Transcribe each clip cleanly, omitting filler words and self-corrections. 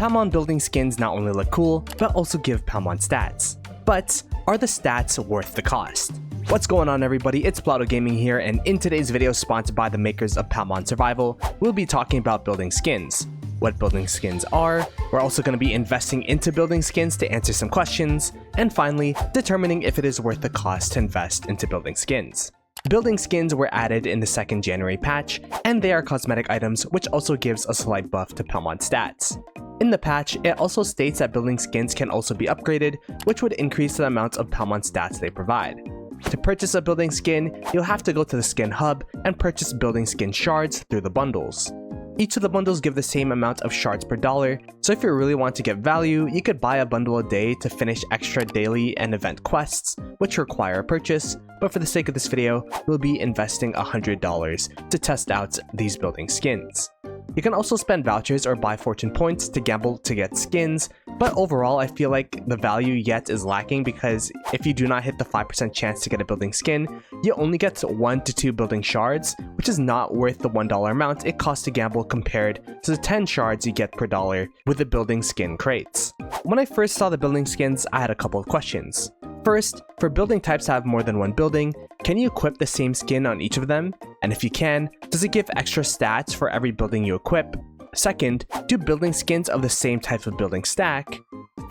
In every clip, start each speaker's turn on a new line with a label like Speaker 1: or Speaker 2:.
Speaker 1: Palmon building skins not only look cool, but also give Palmon stats. But are the stats worth the cost? What's going on, everybody? It's Ploto Gaming here, and in today's video, sponsored by the makers of Palmon Survival, we'll be talking about building skins. What building skins are, we're also going to be investing into building skins to answer some questions, and finally, determining if it is worth the cost to invest into building skins. Building skins were added in the 2nd January patch, and they are cosmetic items, which also gives a slight buff to Palmon stats. In the patch, it also states that building skins can also be upgraded, which would increase the amount of Palmon stats they provide. To purchase a building skin, you'll have to go to the skin hub and purchase building skin shards through the bundles. Each of the bundles give the same amount of shards per dollar, so if you really want to get value, you could buy a bundle a day to finish extra daily and event quests, which require a purchase, but for the sake of this video, we'll be investing $100 to test out these building skins. You can also spend vouchers or buy fortune points to gamble to get skins, but overall I feel like the value yet is lacking because if you do not hit the 5% chance to get a building skin, you only get 1 to 2 building shards, which is not worth the $1 amount it costs to gamble compared to the 10 shards you get per dollar with the building skin crates. When I first saw the building skins, I had a couple of questions. First, for building types to have more than one building, can you equip the same skin on each of them? And if you can, does it give extra stats for every building you equip? Second, do building skins of the same type of building stack?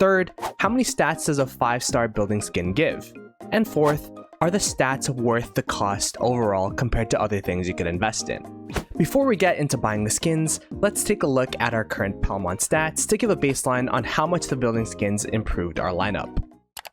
Speaker 1: Third, how many stats does a 5-star building skin give? And fourth, are the stats worth the cost overall compared to other things you could invest in? Before we get into buying the skins, let's take a look at our current Palmon stats to give a baseline on how much the building skins improved our lineup.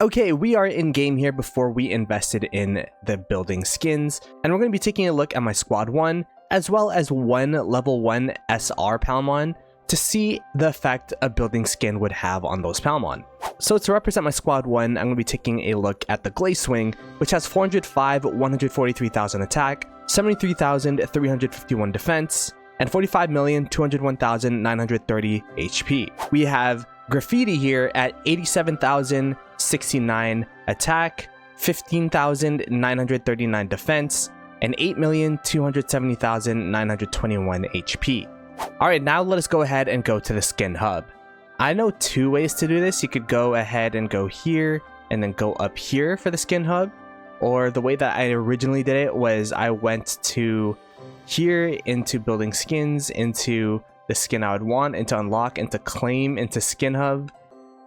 Speaker 1: Okay, we are in game here before we invested in the building skins, and we're going to be taking a look at my squad 1 as well as one level 1 SR Palmon to see the effect a building skin would have on those Palmon. So to represent my squad 1, I'm going to be taking a look at the Glazewing, which has 405, 143,000 attack, 73,351 defense, and 45,201,930 HP. We have Graffiti here at 87,069 attack, 15,939 defense, and 8,270,921 HP. Alright, now let us go ahead and go to the skin hub. I know 2 ways to do this. You could go ahead and go here and then go up here for the skin hub, or the way that I originally did it was I went to here into building skins, into the skin I would want, into unlock, into claim, into skin hub.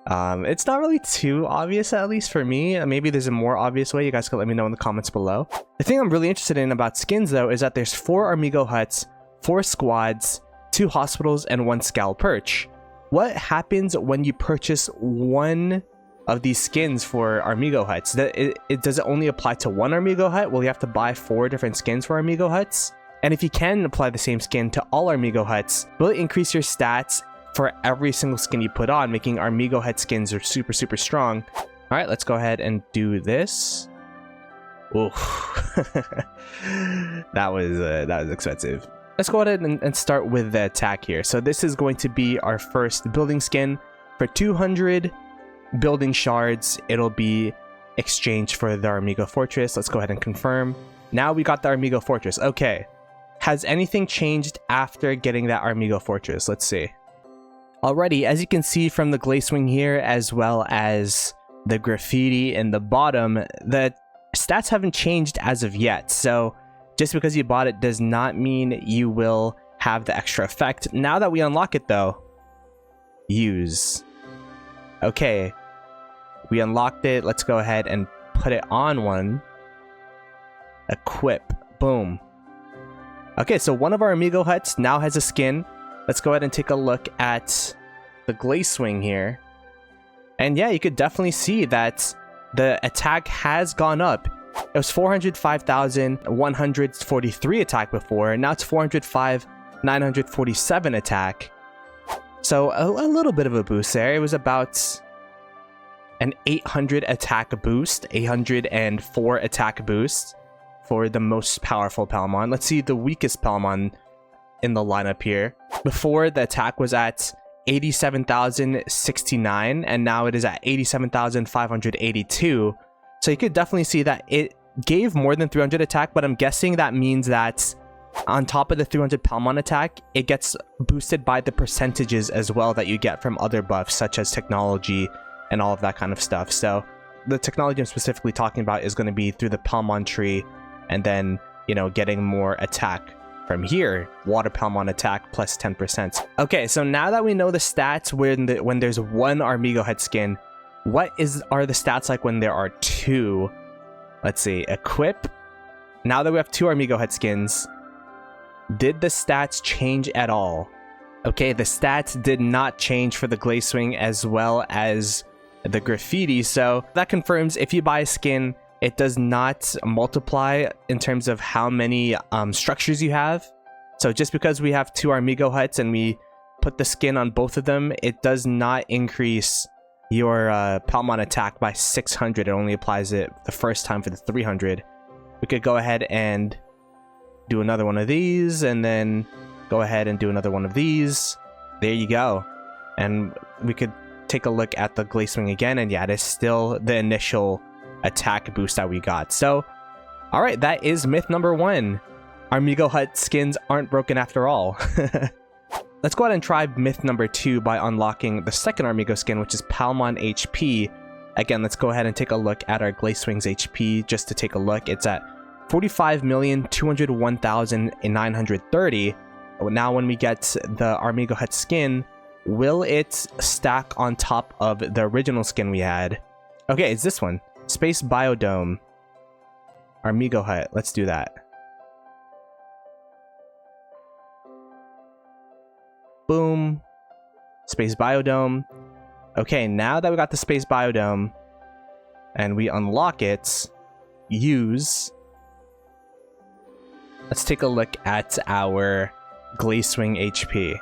Speaker 1: It's not really too obvious, at least for me. Maybe there's a more obvious way. You guys can let me know in the comments below. The thing I'm really interested in about skins though is that there's 4 Armigo huts, 4 squads, 2 hospitals, and 1 scowl perch. What happens when you purchase one of these skins for Armigo huts? Does it only apply to one Armigo hut? Will you have to buy 4 different skins for Armigo huts? And if you can apply the same skin to all Armigo huts, will it increase your stats for every single skin you put on, making Armigo hut skins are super strong? All right, let's go ahead and do this. Ooh, that was expensive. Let's go ahead and start with the attack here. So this is going to be our first building skin. For 200 building shards, it'll be exchanged for the Armigo Fortress. Let's go ahead and confirm. Now we got the Armigo Fortress. Okay. Has anything changed after getting that Armigo Fortress? Let's see. Alrighty, as you can see from the Glazewing here, as well as the graffiti in the bottom, the stats haven't changed as of yet. So just because you bought it does not mean you will have the extra effect. Now that we unlock it though, use. Okay, we unlocked it. Let's go ahead and put it on one. Equip. Boom. Okay, so one of our Amigo huts now has a skin. Let's go ahead and take a look at the Glazewing here. And yeah, you could definitely see that the attack has gone up. It was 405,143 attack before, and now it's 405,947 attack. So a little bit of a boost there. It was about an 800 attack boost, 804 attack boost. For the most powerful Palmon. Let's see the weakest Palmon in the lineup here. Before, the attack was at 87,069 and now it is at 87,582. So you could definitely see that it gave more than 300 attack, but I'm guessing that means that On top of the 300 Palmon attack, it gets boosted by the percentages as well that you get from other buffs such as technology and all of that kind of stuff. So the technology I'm specifically talking about is going to be through the Palmon tree, and then, you know, getting more attack from here. Water Palmon attack plus 10%. Okay, so now that we know the stats when there's one Armigo head skin, what are the stats like when there are two? Let's see, equip. Now that we have two Armigo head skins, did the stats change at all? Okay, the stats did not change for the Glazewing as well as the Graffiti, so that confirms if you buy a skin, it does not multiply in terms of how many structures you have. So just because we have two Armigo huts and we put the skin on both of them, it does not increase your Palmon attack by 600. It only applies it the first time for the 300. We could go ahead and do another one of these, and then go ahead and do another one of these. There you go. And we could take a look at the Glazewing again, and yeah, it is still the initial attack boost that we got. So, all right, that is myth number 1. Armigo hut skins aren't broken after all. Let's go ahead and try myth number 2 by unlocking the second Armigo skin, which is Palmon HP. Again, let's go ahead and take a look at our Glazewing's HP just to take a look. It's at 45,201,930. Now, when we get the Armigo hut skin, will it stack on top of the original skin we had? Okay, it's this one. Space Biodome. Armigo hut. Let's do that. Boom. Space Biodome. Okay, now that we got the Space Biodome and we unlock it, use. Let's take a look at our Glazewing HP.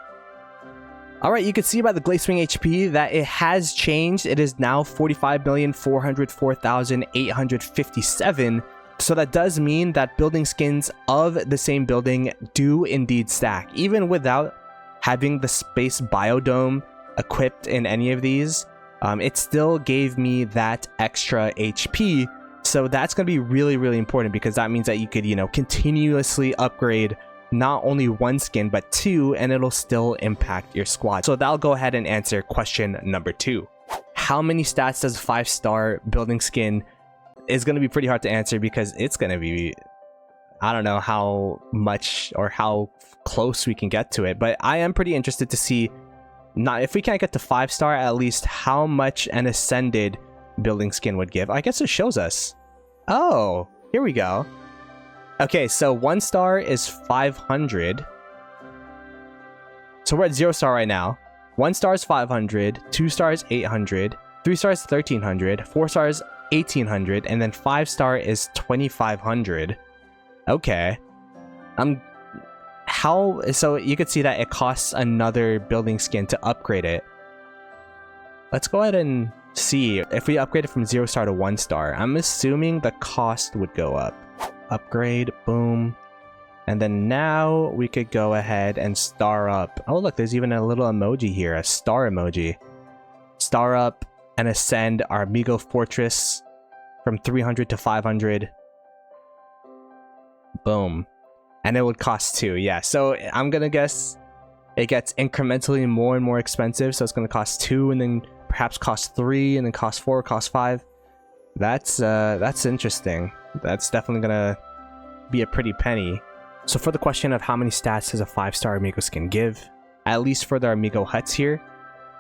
Speaker 1: Alright, you can see by the Glazewing HP that it has changed. It is now 45,404,857. So that does mean that building skins of the same building do indeed stack. Even without having the Space Biodome equipped in any of these, it still gave me that extra HP. So that's going to be really, really important, because that means that you could, you know, continuously upgrade not only one skin but two, and it'll still impact your squad. So that'll go ahead and answer question number 2. How many stats does a 5-star building skin? Is going to be pretty hard to answer, because it's going to be, I don't know how much or how close we can get to it, but I am pretty interested to see, not if we can't get to 5-star, at least how much an ascended building skin would give. I guess it shows us. Oh, here we go. Okay, so 1 star is 500. So we're at 0 star right now. 1 star is 500, 2 stars 800, 3 stars 1300, 4 stars 1800, and then 5 star is 2500. Okay. So you could see that it costs another building skin to upgrade it. Let's go ahead and see if we upgrade it from 0 star to 1 star. I'm assuming the cost would go up. Upgrade, boom. And then now we could go ahead and star up. Oh, look, there's even a little emoji here, a star emoji. Star up and ascend our Armigo Fortress from 300 to 500. Boom. And it would cost 2, yeah. So I'm gonna guess it gets incrementally more and more expensive. So it's gonna cost 2, and then perhaps cost 3, and then cost 4, cost 5. That's interesting. That's definitely gonna be a pretty penny. So for the question of how many stats does a 5-star Armigo skin give, at least for the Armigo huts here,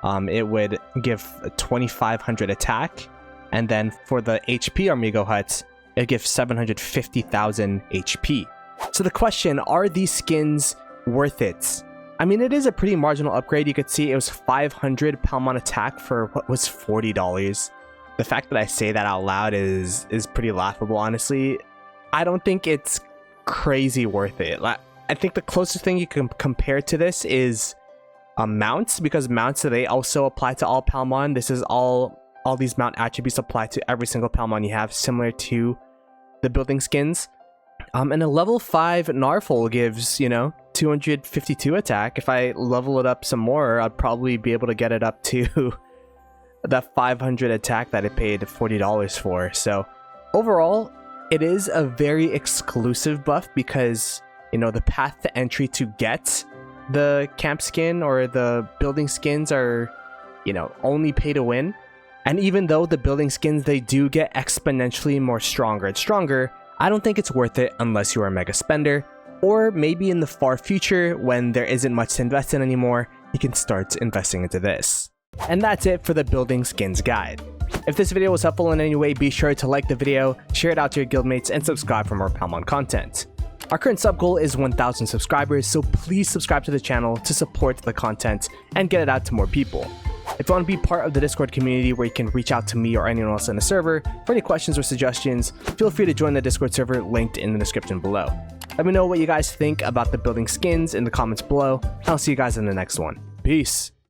Speaker 1: it would give 2500 attack, and then for the HP Armigo huts, it gives 750,000 HP. So the question, are these skins worth it? I mean, it is a pretty marginal upgrade. You could see it was 500 Palmon attack for what was $40. The fact that I say that out loud is pretty laughable, honestly. I don't think it's crazy worth it. I think the closest thing you can compare to this is mounts, because mounts, they also apply to all Palmon. This is all these mount attributes apply to every single Palmon you have, similar to the building skins. And a level 5 Narful gives, you know, 252 attack. If I level it up some more, I'd probably be able to get it up to that 500 attack that it paid $40 for. So overall, it is a very exclusive buff, because the path to entry to get the camp skin or the building skins are, only pay to win. And even though the building skins, they do get exponentially more stronger and stronger, I don't think it's worth it unless you are a mega spender, or maybe in the far future when there isn't much to invest in anymore, you can start investing into this. And that's it for the building skins guide. If this video was helpful in any way, be sure to like the video, share it out to your guildmates, and subscribe for more Palmon content. Our current sub goal is 1,000 subscribers, so please subscribe to the channel to support the content and get it out to more people. If you want to be part of the Discord community where you can reach out to me or anyone else in the server for any questions or suggestions, feel free to join the Discord server linked in the description below. Let me know what you guys think about the building skins in the comments below, and I'll see you guys in the next one. Peace!